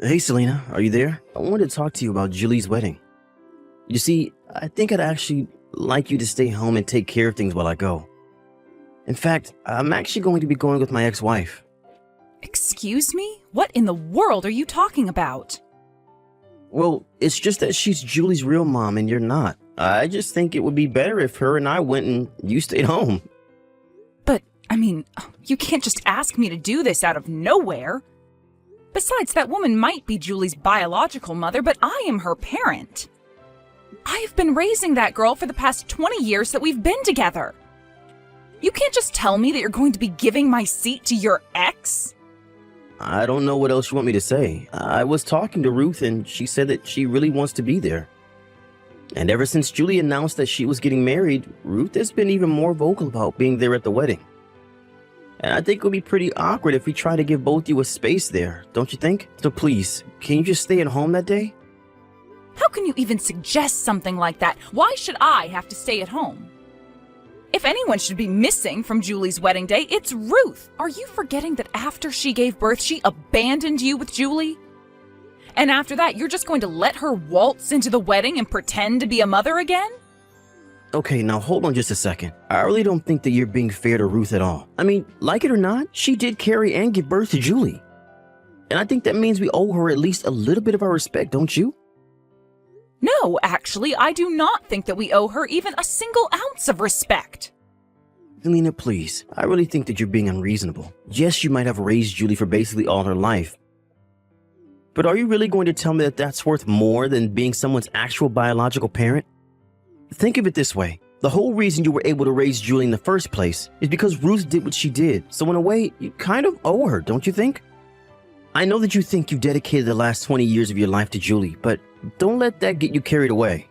Hey Selena, are you there? I wanted to talk to you about Julie's wedding. You see, I think I'd actually like you to stay home and take care of things while I go. In fact, I'm actually going to be going with my ex-wife. Excuse me? What in the world are you talking about? Well, it's just that she's Julie's real mom and you're not. I just think it would be better if her and I went and you stayed home. But, you can't just ask me to do this out of nowhere. Besides, that woman might be Julie's biological mother, but I am her parent. I have been raising that girl for the past 20 years that we've been together. You can't just tell me that you're going to be giving my seat to your ex? I don't know what else you want me to say. I was talking to Ruth and she said that she really wants to be there. And ever since Julie announced that she was getting married, Ruth has been even more vocal about being there at the wedding. And I think it would be pretty awkward if we try to give both you a space there, don't you think? So please, can you just stay at home that day? How can you even suggest something like that? Why should I have to stay at home? If anyone should be missing from Julie's wedding day, it's Ruth. Are you forgetting that after she gave birth, she abandoned you with Julie? And after that, you're just going to let her waltz into the wedding and pretend to be a mother again? Okay, now hold on just a second. I really don't think that you're being fair to Ruth at all. Like it or not, she did carry and give birth to Julie. And I think that means we owe her at least a little bit of our respect, don't you? No, actually, I do not think that we owe her even a single ounce of respect. Selena, please. I really think that you're being unreasonable. Yes, you might have raised Julie for basically all her life. But are you really going to tell me that that's worth more than being someone's actual biological parent? Think of it this way. The whole reason you were able to raise Julie in the first place is because Ruth did what she did. So in a way, you kind of owe her, don't you think? I know that you think you've dedicated the last 20 years of your life to Julie, but don't let that get you carried away.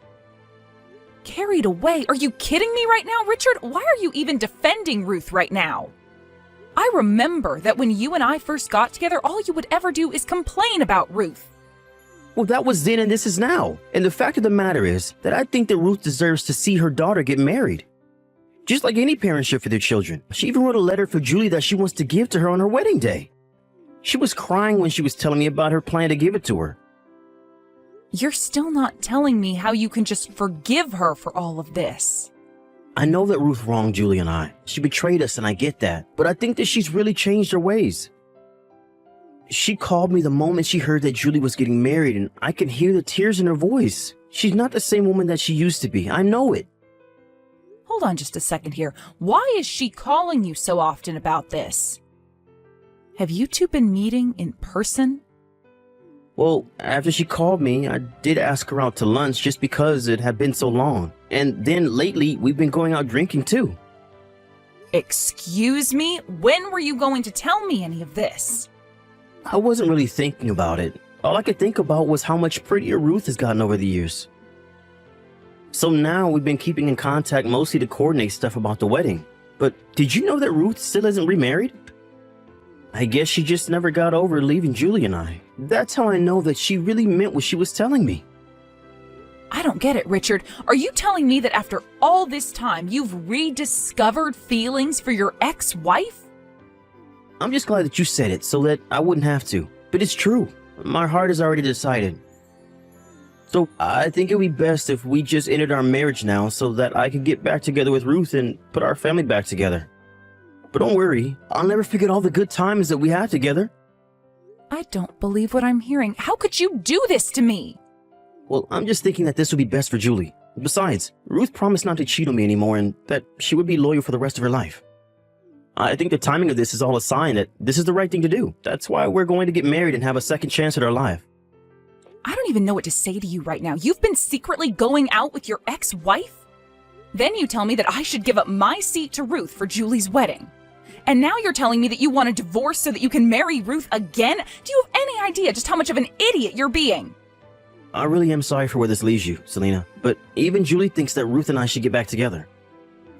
Carried away? Are you kidding me right now, Richard? Why are you even defending Ruth right now? I remember that when you and I first got together, all you would ever do is complain about Ruth. Well, that was then and this is now. And the fact of the matter is that I think that Ruth deserves to see her daughter get married. Just like any parent should for their children. She even wrote a letter for Julie that she wants to give to her on her wedding day. She was crying when she was telling me about her plan to give it to her. You're still not telling me how you can just forgive her for all of this. I know that Ruth wronged Julie and I. She betrayed us and I get that. But I think that she's really changed her ways. She called me the moment she heard that Julie was getting married and I could hear the tears in her voice. She's not the same woman that she used to be. I know it. Hold on just a second here. Why is she calling you so often about this? Have you two been meeting in person? Well, after she called me, I did ask her out to lunch just because it had been so long. And then lately, we've been going out drinking too. Excuse me? When were you going to tell me any of this? I wasn't really thinking about it. All I could think about was how much prettier Ruth has gotten over the years. So now we've been keeping in contact mostly to coordinate stuff about the wedding. But did you know that Ruth still isn't remarried? I guess she just never got over leaving Julie and I. That's how I know that she really meant what she was telling me. I don't get it, Richard. Are you telling me that after all this time, you've rediscovered feelings for your ex-wife? I'm just glad that you said it so that I wouldn't have to. But it's true. My heart has already decided. So I think it would be best if we just ended our marriage now so that I could get back together with Ruth and put our family back together. But don't worry, I'll never forget all the good times that we had together. I don't believe what I'm hearing. How could you do this to me? Well, I'm just thinking that this would be best for Julie. Besides, Ruth promised not to cheat on me anymore and that she would be loyal for the rest of her life. I think the timing of this is all a sign that this is the right thing to do. That's why we're going to get married and have a second chance at our life. I don't even know what to say to you right now. You've been secretly going out with your ex-wife? Then you tell me that I should give up my seat to Ruth for Julie's wedding. And now you're telling me that you want a divorce so that you can marry Ruth again? Do you have any idea just how much of an idiot you're being? I really am sorry for where this leaves you, Selena. But even Julie thinks that Ruth and I should get back together.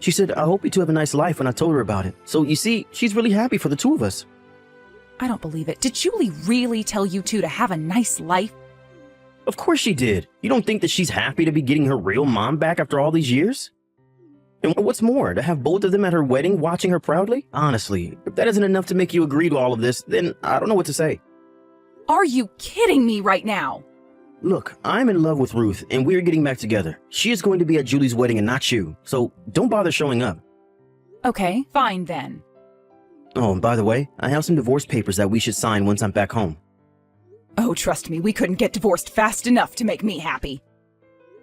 She said, I hope you two have a nice life when I told her about it. So you see, she's really happy for the two of us. I don't believe it. Did Julie really tell you two to have a nice life? Of course she did. You don't think that she's happy to be getting her real mom back after all these years? And what's more, to have both of them at her wedding watching her proudly? Honestly, if that isn't enough to make you agree to all of this, then I don't know what to say. Are you kidding me right now? Look, I'm in love with Ruth, and we're getting back together. She is going to be at Julie's wedding and not you, so don't bother showing up. Okay, fine then. Oh, and by the way, I have some divorce papers that we should sign once I'm back home. Oh, trust me, we couldn't get divorced fast enough to make me happy.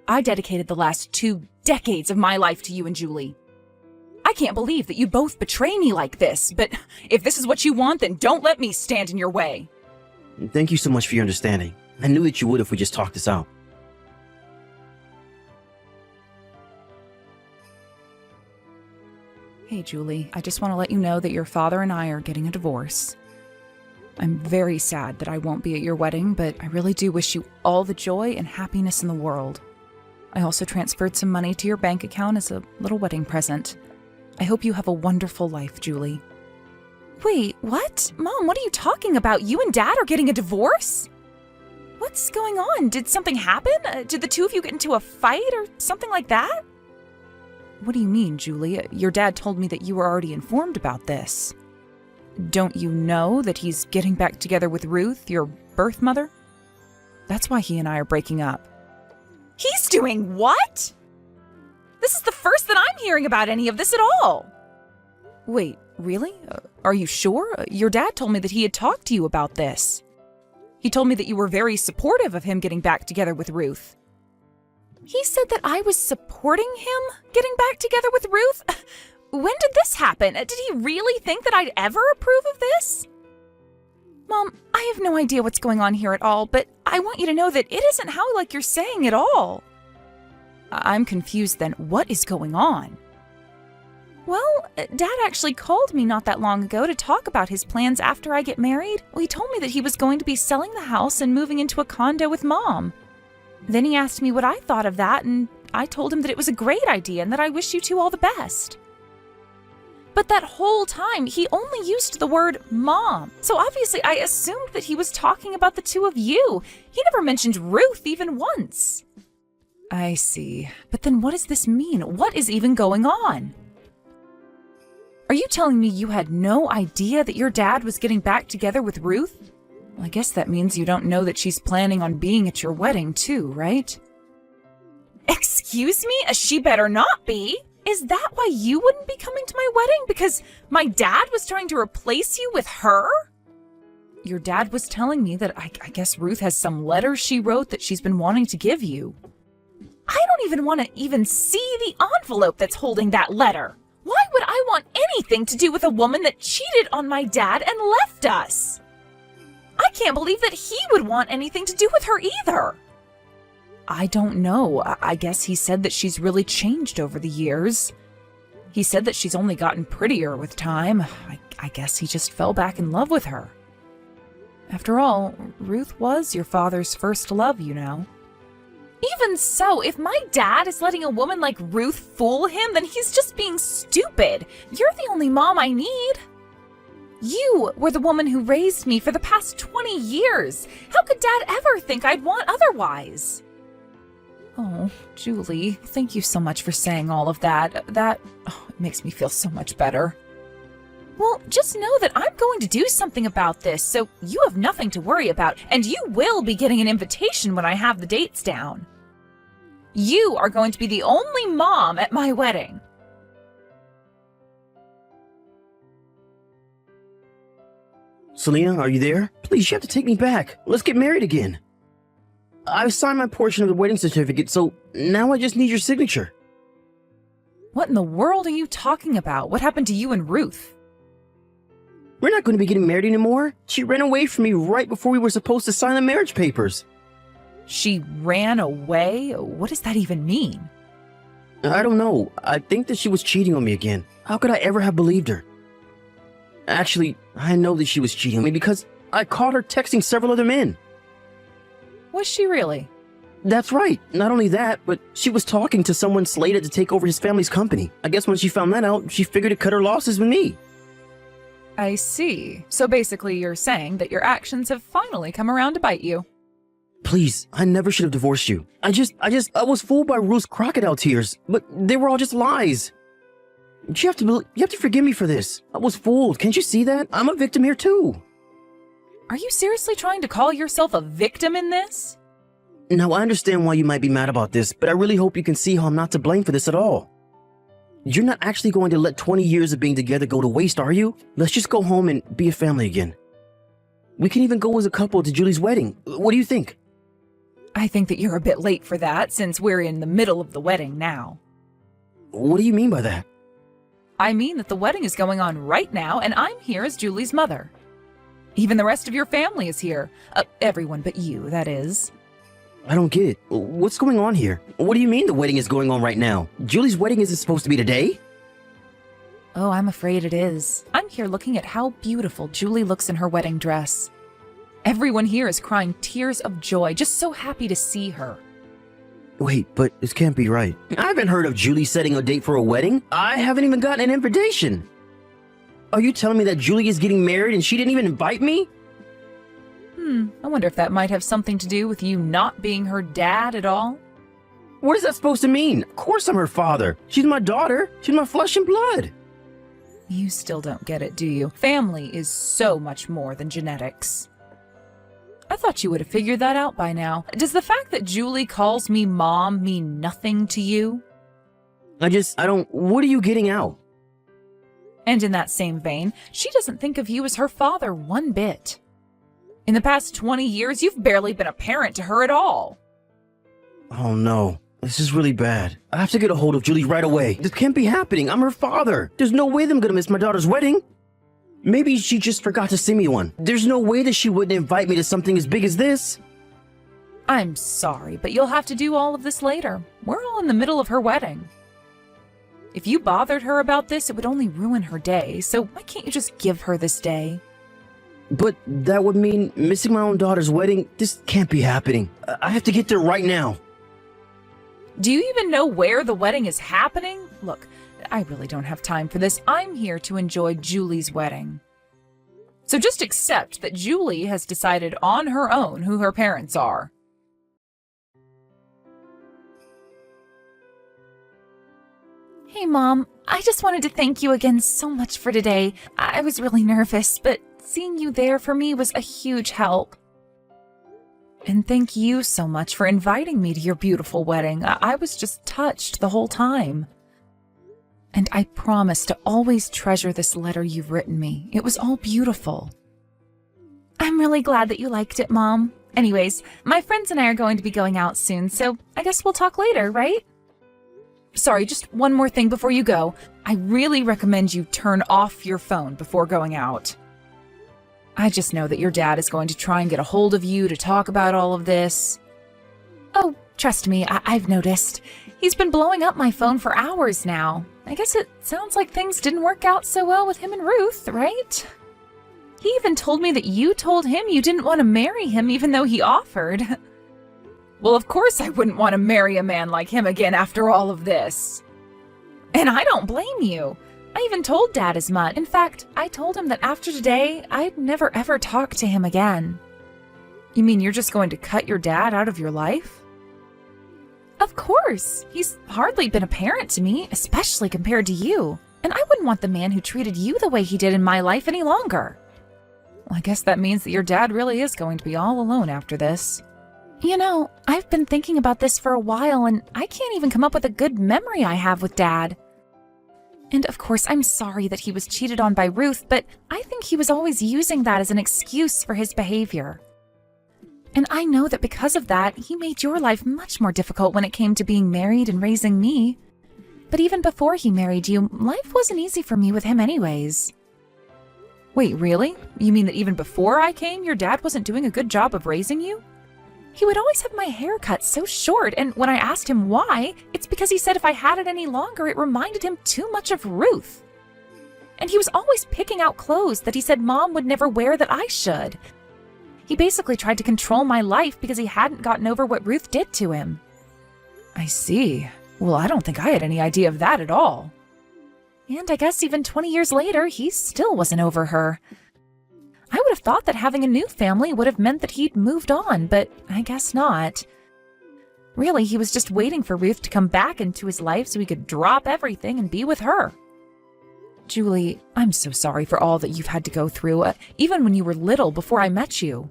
I dedicated the last 2 decades of my life to you and Julie. I can't believe that you both betray me like this, but if this is what you want, then don't let me stand in your way. Thank you so much for your understanding. I knew that you would if we just talked this out. Hey, Julie, I just want to let you know that your father and I are getting a divorce. I'm very sad that I won't be at your wedding, but I really do wish you all the joy and happiness in the world. I also transferred some money to your bank account as a little wedding present. I hope you have a wonderful life, Julie. Wait, what? Mom, what are you talking about? You and Dad are getting a divorce? What's going on? Did something happen? Did the two of you get into a fight or something like that? What do you mean, Julie? Your dad told me that you were already informed about this. Don't you know that he's getting back together with Ruth, your birth mother? That's why he and I are breaking up. He's doing what? This is the first that I'm hearing about any of this at all. Wait, really? Are you sure? Your dad told me that he had talked to you about this. He told me that you were very supportive of him getting back together with Ruth. He said that I was supporting him getting back together with Ruth? When did this happen? Did he really think that I'd ever approve of this? Mom, I have no idea what's going on here at all, but I want you to know that it isn't how like you're saying at all. I'm confused then. What is going on? Well, Dad actually called me not that long ago to talk about his plans after I get married. Well, he told me that he was going to be selling the house and moving into a condo with Mom. Then he asked me what I thought of that, and I told him that it was a great idea and that I wish you two all the best. But that whole time, he only used the word Mom. So obviously I assumed that he was talking about the two of you. He never mentioned Ruth even once. I see. But then what does this mean? What is even going on? Are you telling me you had no idea that your dad was getting back together with Ruth? Well, I guess that means you don't know that she's planning on being at your wedding too, right? Excuse me? She better not be. Is that why you wouldn't be coming to my wedding? Because my dad was trying to replace you with her? Your dad was telling me that I guess Ruth has some letter she wrote that she's been wanting to give you. I don't even want to even see the envelope that's holding that letter. Why would I want anything to do with a woman that cheated on my dad and left us? I can't believe that he would want anything to do with her either. I don't know. I guess he said that she's really changed over the years. He said that she's only gotten prettier with time. I guess he just fell back in love with her. After all, Ruth was your father's first love, you know. Even so, if my dad is letting a woman like Ruth fool him, then he's just being stupid. You're the only mom I need. You were the woman who raised me for the past 20 years. How could Dad ever think I'd want otherwise? Oh, Julie, thank you so much for saying all of that. It makes me feel so much better. Well, just know that I'm going to do something about this, so you have nothing to worry about, and you will be getting an invitation when I have the dates down. You are going to be the only mom at my wedding. Selena, are you there? Please, you have to take me back. Let's get married again. I've signed my portion of the wedding certificate, so now I just need your signature. What in the world are you talking about? What happened to you and Ruth? We're not going to be getting married anymore. She ran away from me right before we were supposed to sign the marriage papers. She ran away? What does that even mean? I don't know. I think that she was cheating on me again. How could I ever have believed her? Actually, I know that she was cheating on me because I caught her texting several other men. Was she really? That's right. Not only that, but she was talking to someone slated to take over his family's company. I guess when she found that out, she figured to cut her losses with me. I see. So basically you're saying that your actions have finally come around to bite you. Please, I never should have divorced you. I was fooled by Ruth's crocodile tears, but they were all just lies. You have to forgive me for this. I was fooled. Can't you see that? I'm a victim here too. Are you seriously trying to call yourself a victim in this? Now, I understand why you might be mad about this, but I really hope you can see how I'm not to blame for this at all. You're not actually going to let 20 years of being together go to waste, are you? Let's just go home and be a family again. We can even go as a couple to Julie's wedding. What do you think? I think that you're a bit late for that since we're in the middle of the wedding now. What do you mean by that? I mean that the wedding is going on right now and I'm here as Julie's mother. Even the rest of your family is here. Everyone but you, that is. I don't get it. What's going on here? What do you mean the wedding is going on right now? Julie's wedding isn't supposed to be today? Oh, I'm afraid it is. I'm here looking at how beautiful Julie looks in her wedding dress. Everyone here is crying tears of joy, just so happy to see her. Wait, but this can't be right. I haven't heard of Julie setting a date for a wedding. I haven't even gotten an invitation. Are you telling me that Julie is getting married and she didn't even invite me? I wonder if that might have something to do with you not being her dad at all? What is that supposed to mean? Of course I'm her father. She's my daughter. She's my flesh and blood. You still don't get it, do you? Family is so much more than genetics. I thought you would have figured that out by now. Does the fact that Julie calls me Mom mean nothing to you? I don't... What are you getting out? And in that same vein, she doesn't think of you as her father one bit. In the past 20 years, you've barely been a parent to her at all. Oh no, this is really bad. I have to get a hold of Julie right away. This can't be happening. I'm her father. There's no way that I'm gonna miss my daughter's wedding. Maybe she just forgot to send me one. There's no way that she wouldn't invite me to something as big as this. I'm sorry, but you'll have to do all of this later. We're all in the middle of her wedding. If you bothered her about this, it would only ruin her day, so why can't you just give her this day? But that would mean missing my own daughter's wedding. This can't be happening. I have to get there right now. Do you even know where the wedding is happening? Look, I really don't have time for this. I'm here to enjoy Julie's wedding. So just accept that Julie has decided on her own who her parents are. Hey, Mom. I just wanted to thank you again so much for today. I was really nervous, but seeing you there for me was a huge help. And thank you so much for inviting me to your beautiful wedding. I was just touched the whole time. And I promise to always treasure this letter you've written me. It was all beautiful. I'm really glad that you liked it, Mom. Anyways, my friends and I are going to be going out soon, so I guess we'll talk later, right? Sorry, just one more thing before you go. I really recommend you turn off your phone before going out. I just know that your dad is going to try and get a hold of you to talk about all of this. Oh, trust me, I've noticed. He's been blowing up my phone for hours now. I guess it sounds like things didn't work out so well with him and Ruth, right? He even told me that you told him you didn't want to marry him even though he offered. Well, of course I wouldn't want to marry a man like him again after all of this. And I don't blame you. I even told Dad as much. In fact, I told him that after today, I'd never ever talk to him again. You mean you're just going to cut your dad out of your life? Of course. He's hardly been a parent to me, especially compared to you. And I wouldn't want the man who treated you the way he did in my life any longer. Well, I guess that means that your dad really is going to be all alone after this. You know, I've been thinking about this for a while, and I can't even come up with a good memory I have with Dad. And of course, I'm sorry that he was cheated on by Ruth, but I think he was always using that as an excuse for his behavior. And I know that because of that, he made your life much more difficult when it came to being married and raising me. But even before he married you, life wasn't easy for me with him anyways. Wait, really? You mean that even before I came, your dad wasn't doing a good job of raising you? He would always have my hair cut so short, and when I asked him why, it's because he said if I had it any longer, it reminded him too much of Ruth. And he was always picking out clothes that he said Mom would never wear that I should. He basically tried to control my life because he hadn't gotten over what Ruth did to him. I see. Well, I don't think I had any idea of that at all. And I guess even 20 years later, he still wasn't over her. I would have thought that having a new family would have meant that he'd moved on, but I guess not. Really, he was just waiting for Ruth to come back into his life so he could drop everything and be with her. Julie, I'm so sorry for all that you've had to go through, even when you were little before I met you.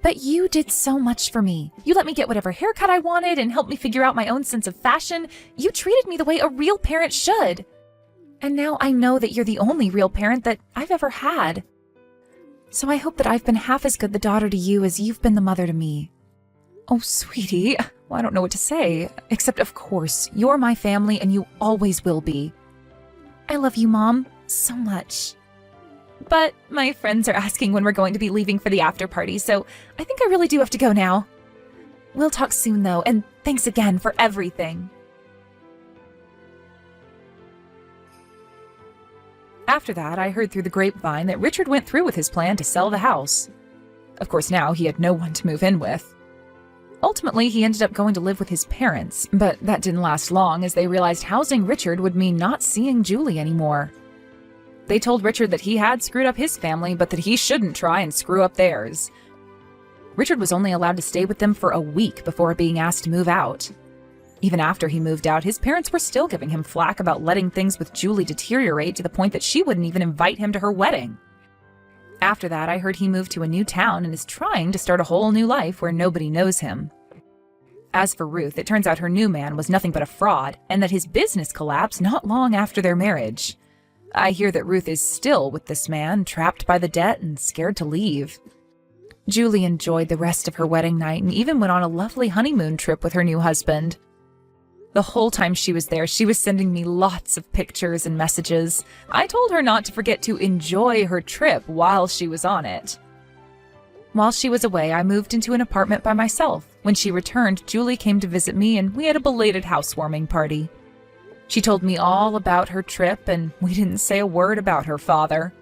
But you did so much for me. You let me get whatever haircut I wanted and helped me figure out my own sense of fashion. You treated me the way a real parent should. And now I know that you're the only real parent that I've ever had. So I hope that I've been half as good the daughter to you as you've been the mother to me. Oh, sweetie, well, I don't know what to say, except of course, you're my family and you always will be. I love you, Mom, so much. But my friends are asking when we're going to be leaving for the after party, so I think I really do have to go now. We'll talk soon, though, and thanks again for everything. After that, I heard through the grapevine that Richard went through with his plan to sell the house. Of course, now he had no one to move in with. Ultimately, he ended up going to live with his parents, but that didn't last long as they realized housing Richard would mean not seeing Julie anymore. They told Richard that he had screwed up his family, but that he shouldn't try and screw up theirs. Richard was only allowed to stay with them for a week before being asked to move out. Even after he moved out, his parents were still giving him flack about letting things with Julie deteriorate to the point that she wouldn't even invite him to her wedding. After that, I heard he moved to a new town and is trying to start a whole new life where nobody knows him. As for Ruth, it turns out her new man was nothing but a fraud, and that his business collapsed not long after their marriage. I hear that Ruth is still with this man, trapped by the debt and scared to leave. Julie enjoyed the rest of her wedding night and even went on a lovely honeymoon trip with her new husband. The whole time she was there, she was sending me lots of pictures and messages. I told her not to forget to enjoy her trip while she was on it. While she was away, I moved into an apartment by myself. When she returned, Julie came to visit me and we had a belated housewarming party. She told me all about her trip and we didn't say a word about her father.